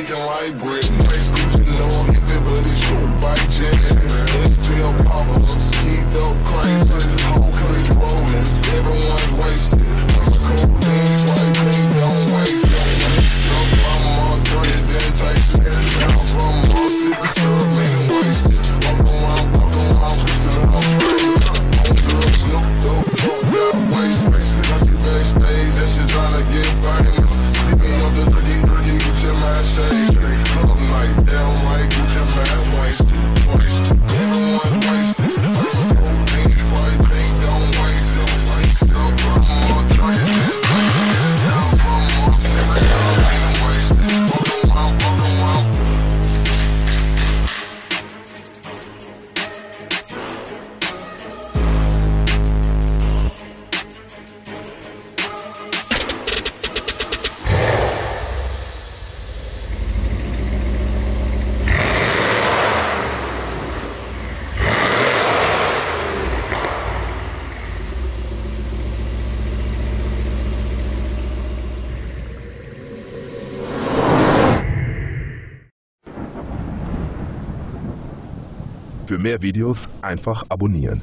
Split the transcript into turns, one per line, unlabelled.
shaking like brick. Face Gucci, no hit it, but it's short by Jackson. Let's tell poppers, keep up crazy. Whole country rolling, everyone's wasted. Cold things, white things, don't waste it. Jump from all dirty, then taste it. Down from all sipping syrup, ain't wasted. Walk around, push the house crazy. On girls, Snoop Dogg, got wasted. I see backstage, that shit tryna get famous. Leave me on the gritty, get your mind shaking. Club night, down right, get your mind wasted. Everyone's wasted. Cold things, white things, don't waste it. Jump from all dirty, then taste it. Down from all sipping syrup, ain't wasted. Walk around.
Für mehr Videos einfach abonnieren.